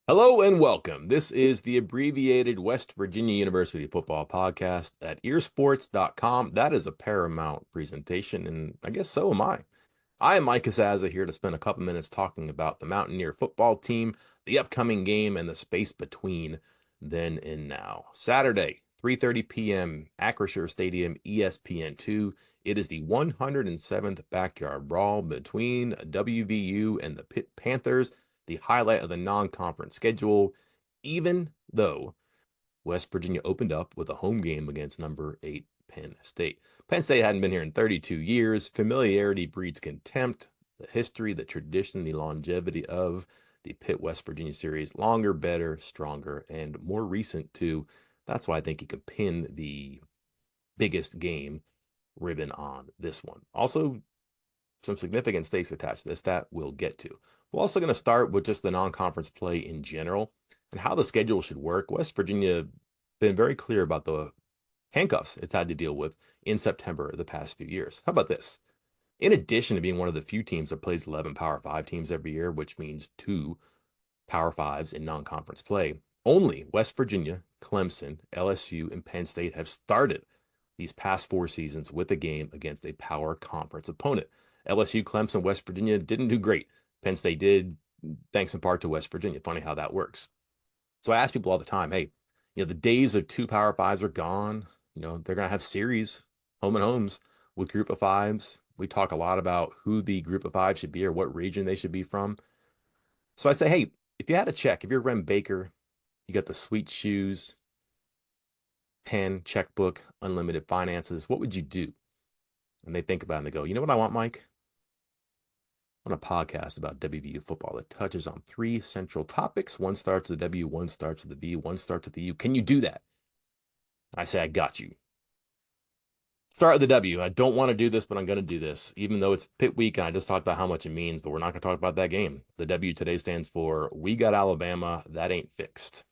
Hello and welcome. This is the abbreviated West Virginia University football podcast at earsports.com. That is a Paramount presentation, and I guess so am I. I am Mike Casazza here to spend a couple minutes talking about the Mountaineer football team, the upcoming game, and the space between then and now. Saturday, 3:30 p.m., Acrisure Stadium, ESPN2. It is the 107th backyard brawl between WVU and the Pitt Panthers, the highlight of the non-conference schedule, even though West Virginia opened up with a home game against number 8 Penn State. Penn State hadn't been here in 32 years. Familiarity breeds contempt. The history, the tradition, the longevity of the Pitt West Virginia series, longer, better, stronger, and more recent too. That's why I think you could pin the biggest game ribbon on this one. Also, some significant stakes attached to this that we'll get to. We're also going to start with just the non-conference play in general and how the schedule should work. West Virginia been very clear about the handcuffs it's had to deal with in September the past few years. How about this? In addition to being one of the few teams that plays 11 Power 5 teams every year, which means two Power 5s in non-conference play, only West Virginia, Clemson, LSU, and Penn State have started these past four seasons with a game against a Power Conference opponent. LSU, Clemson, West Virginia didn't do great. Penn State did, thanks in part to West Virginia. Funny how that works. So I ask people all the time, hey, the days of two Power Fives are gone. They're going to have series, home and homes with group of fives. We talk a lot about who the group of five should be or what region they should be from. So I say, hey, if you had a check, if you're Rem Baker, you got the sweet shoes, pen, checkbook, unlimited finances, what would you do? And they think about it and they go, you know what I want, Mike? I want a podcast about WVU football that touches on three central topics. One starts with the W, one starts with the V, one starts with the U. Can you do that? I say, I got you. Start with the W. I don't want to do this, but I'm going to do this, even though it's Pitt week and I just talked about how much it means, but we're not going to talk about that game. The W today stands for We Got Alabama. That ain't fixed.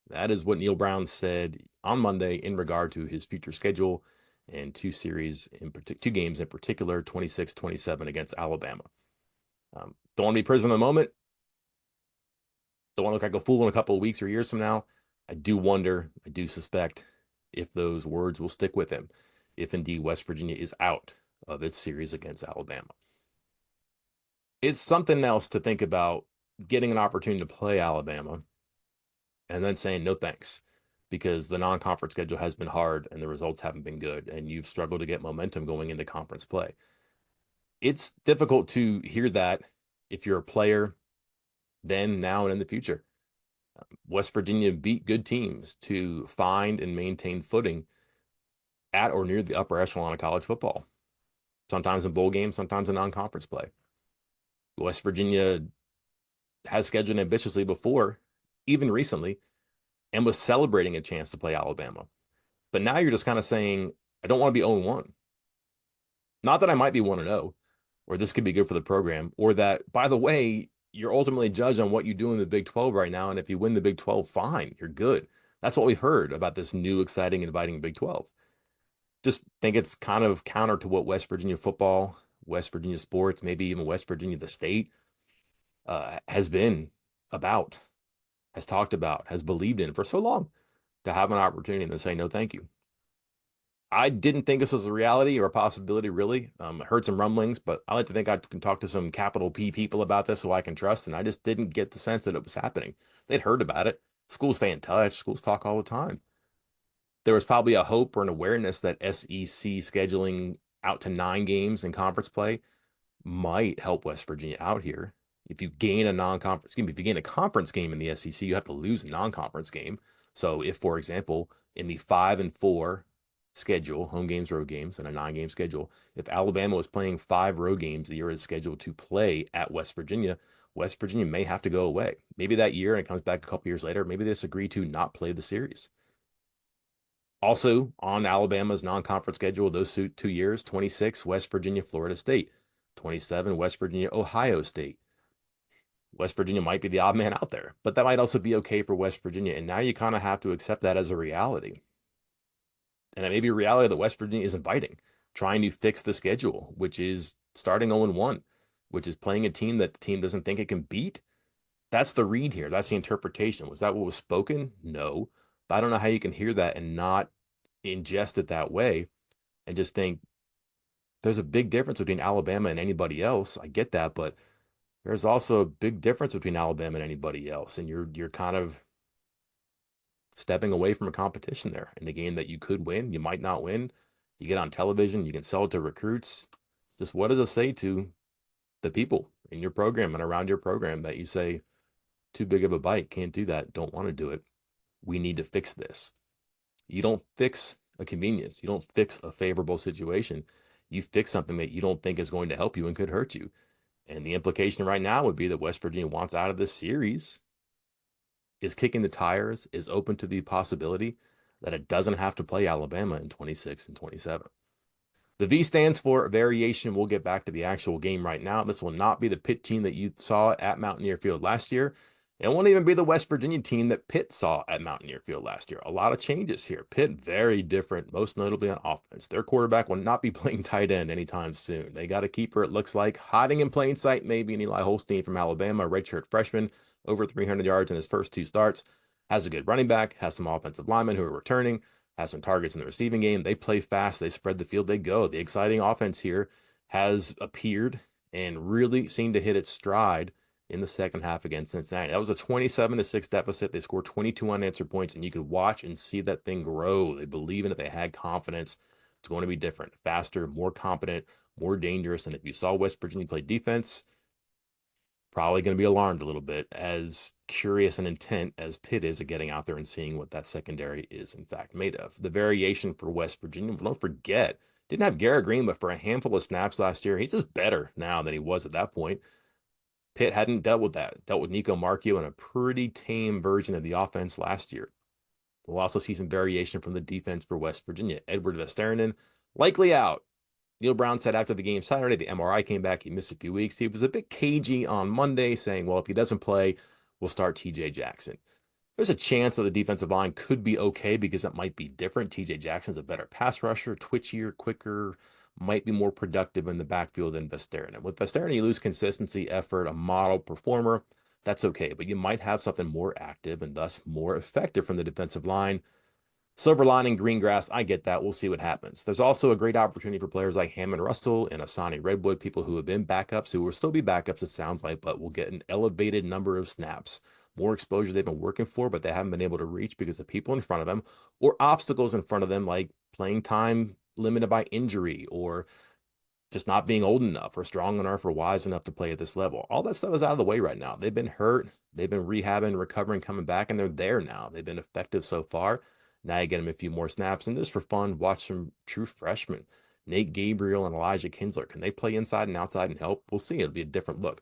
That is what Neil Brown said on Monday in regard to his future schedule and two games in particular, 26-27 against Alabama. Don't want to be prisoner of the moment. Don't want to look like a fool in a couple of weeks or years from now. I do wonder, I do suspect if those words will stick with him, if indeed West Virginia is out of its series against Alabama. It's something else to think about getting an opportunity to play Alabama and then saying no thanks because the non-conference schedule has been hard and the results haven't been good and you've struggled to get momentum going into conference play. It's difficult to hear that if you're a player then, now, and in the future. West Virginia beat good teams to find and maintain footing at or near the upper echelon of college football. Sometimes in bowl games, sometimes in non-conference play. West Virginia has scheduled ambitiously before, even recently, and was celebrating a chance to play Alabama. But now you're just kind of saying, I don't want to be 0-1. Not that I might be 1-0, or this could be good for the program, or that, by the way, you're ultimately judged on what you do in the Big 12 right now. And if you win the Big 12, fine, you're good. That's what we've heard about this new, exciting, inviting Big 12. Just think it's kind of counter to what West Virginia football, West Virginia sports, maybe even West Virginia, the state, has been about, has talked about, has believed in for so long to have an opportunity and then say, no, thank you. I didn't think this was a reality or a possibility, really. I heard some rumblings, but I like to think I can talk to some capital P people about this who I can trust, and I just didn't get the sense that it was happening. They'd heard about it. Schools stay in touch. Schools talk all the time. There was probably a hope or an awareness that SEC scheduling out to 9 games in conference play might help West Virginia out here. If you gain a non-conference game, if you gain a conference game in the SEC, you have to lose a non-conference game. So if, for example, in the 5-4 schedule, home games, road games, and a 9-game schedule, if Alabama was playing 5 road games the year it's scheduled to play at West Virginia may have to go away. Maybe that year and it comes back a couple years later. Maybe they just agree to not play the series. Also on Alabama's non-conference schedule, those 2 years, 26, West Virginia, Florida State, 27, West Virginia, Ohio State. West Virginia might be the odd man out there, but that might also be okay for West Virginia. And now you kind of have to accept that as a reality. And it may be a reality that West Virginia is inviting, trying to fix the schedule, which is starting 0-1, which is playing a team that the team doesn't think it can beat. That's the read here. That's the interpretation. Was that what was spoken? No. But I don't know how you can hear that and not ingest it that way and just think there's a big difference between Alabama and anybody else. I get that, but there's also a big difference between Alabama and anybody else. And you're kind of stepping away from a competition there in a game that you could win, you might not win. You get on television, you can sell it to recruits. Just what does it say to the people in your program and around your program that you say, too big of a bite, can't do that, don't want to do it. We need to fix this. You don't fix a convenience. You don't fix a favorable situation. You fix something that you don't think is going to help you and could hurt you. And the implication right now would be that West Virginia wants out of this series, is kicking the tires, is open to the possibility that it doesn't have to play Alabama in 26 and 27. The V stands for variation. We'll get back to the actual game right now. This will not be the Pitt team that you saw at Mountaineer Field last year. It won't even be the West Virginia team that Pitt saw at Mountaineer Field last year. A lot of changes here. Pitt, very different, most notably on offense. Their quarterback will not be playing tight end anytime soon. They got a keeper, it looks like, hiding in plain sight, maybe an Eli Holstein from Alabama, a redshirt freshman, over 300 yards in his first two starts. Has a good running back, has some offensive linemen who are returning, has some targets in the receiving game. They play fast. They spread the field. They go. The exciting offense here has appeared and really seemed to hit its stride in the second half against Cincinnati. That was a 27-6 deficit. They scored 22 unanswered points, and you could watch and see that thing grow. They believe in it. They had confidence. It's going to be different, faster, more competent, more dangerous. And if you saw West Virginia play defense, probably going to be alarmed a little bit, as curious and intent as Pitt is at getting out there and seeing what that secondary is in fact made of. The variation for West Virginia, don't forget, didn't have Garrett Green, but for a handful of snaps last year, he's just better now than he was at that point. Pitt hadn't dealt with that, dealt with Nico Marchio in a pretty tame version of the offense last year. We'll also see some variation from the defense for West Virginia. Edward Vesterinen, likely out. Neil Brown said after the game Saturday, the MRI came back. He missed a few weeks. He was a bit cagey on Monday, saying, well, if he doesn't play, we'll start TJ Jackson. There's a chance that the defensive line could be okay because it might be different. TJ Jackson's a better pass rusher, twitchier, quicker, might be more productive in the backfield than Vesterinen. With Vesterinen, you lose consistency, effort, a model performer. That's okay, but you might have something more active and thus more effective from the defensive line. Silver lining, green grass, I get that. We'll see what happens. There's also a great opportunity for players like Hammond Russell and Asani Redwood, people who have been backups, who will still be backups, it sounds like, but will get an elevated number of snaps, more exposure they've been working for, but they haven't been able to reach because of people in front of them or obstacles in front of them, like playing time limited by injury or just not being old enough or strong enough or wise enough to play at this level. All that stuff is out of the way right now. They've been hurt. They've been rehabbing, recovering, coming back, and they're there now. They've been effective so far. Now you get them a few more snaps. And just for fun, watch some true freshmen. Nate Gabriel and Elijah Kinsler. Can they play inside and outside and help? We'll see. It'll be a different look.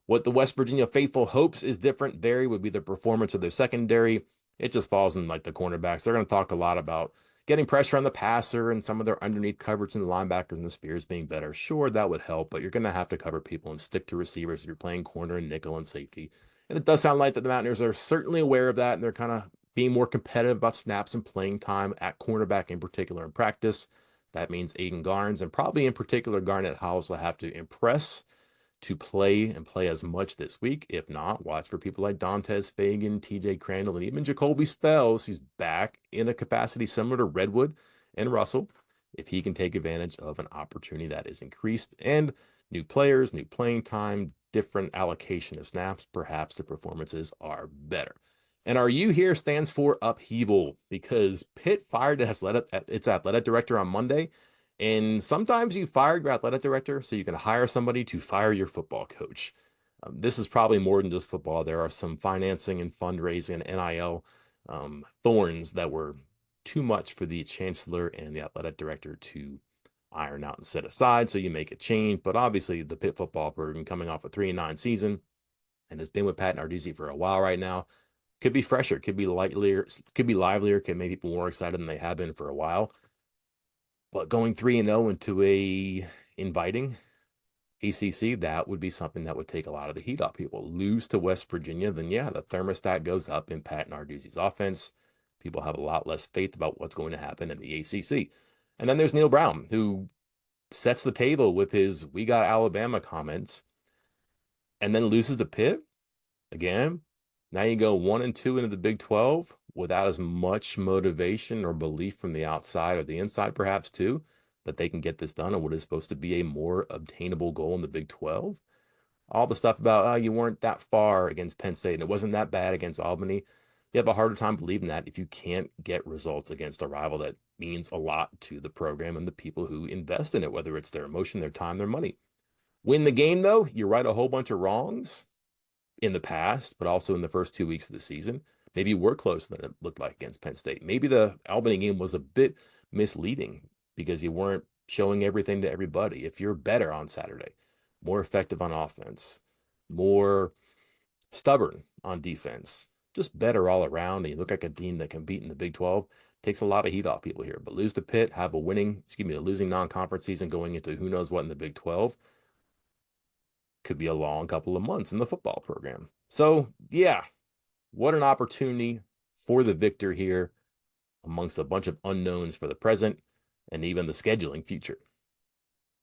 What the West Virginia faithful hopes is different. There would be the performance of their secondary. It just falls in like the cornerbacks. They're going to talk a lot about getting pressure on the passer and some of their underneath coverage and the linebackers and the spears being better. Sure, that would help, but you're going to have to cover people and stick to receivers if you're playing corner and nickel and safety. And it does sound like that the Mountaineers are certainly aware of that, and they're kind of being more competitive about snaps and playing time at cornerback in particular in practice. That means Aiden Garnes and probably in particular Garnett Howes will have to impress to play and play as much this week. If not, watch for people like Dantes Fagan, TJ Crandall, and even Jacoby Spells, who's back in a capacity similar to Redwood and Russell, if he can take advantage of an opportunity that is increased and new players, new playing time, different allocation of snaps, perhaps the performances are better. And our U here stands for upheaval because Pitt fired its athletic director on Monday. And sometimes you fire your athletic director so you can hire somebody to fire your football coach. This is probably more than just football. There are some financing and fundraising and NIL thorns that were too much for the chancellor and the athletic director to iron out and set aside. So you make a change. But obviously, the Pitt football program coming off a 3-9 season and has been with Pat Narduzzi for a while right now. Could be fresher, could be livelier, could make people more excited than they have been for a while. But going 3-0 into a inviting ACC, that would be something that would take a lot of the heat off people. Lose to West Virginia, then yeah, the thermostat goes up in Pat Narduzzi's offense. People have a lot less faith about what's going to happen in the ACC. And then there's Neil Brown, who sets the table with his "we got Alabama" comments and then loses to Pitt. Again, now you go 1-2 into the Big 12 without as much motivation or belief from the outside or the inside, perhaps too, that they can get this done on what is supposed to be a more obtainable goal in the Big 12. All the stuff about, oh, you weren't that far against Penn State and it wasn't that bad against Albany. You have a harder time believing that if you can't get results against a rival that means a lot to the program and the people who invest in it, whether it's their emotion, their time, their money. Win the game, though, you right a whole bunch of wrongs in the past, but also in the first 2 weeks of the season. Maybe you were closer than it looked like against Penn State. Maybe the Albany game was a bit misleading because you weren't showing everything to everybody. If you're better on Saturday, more effective on offense, more stubborn on defense, just better all around, and you look like a team that can beat in the Big 12, takes a lot of heat off people here. But lose to Pitt, have a losing non-conference season going into who knows what in the Big 12, could be a long couple of months in the football program. So, yeah, what an opportunity for the victor here amongst a bunch of unknowns for the present and even the scheduling future.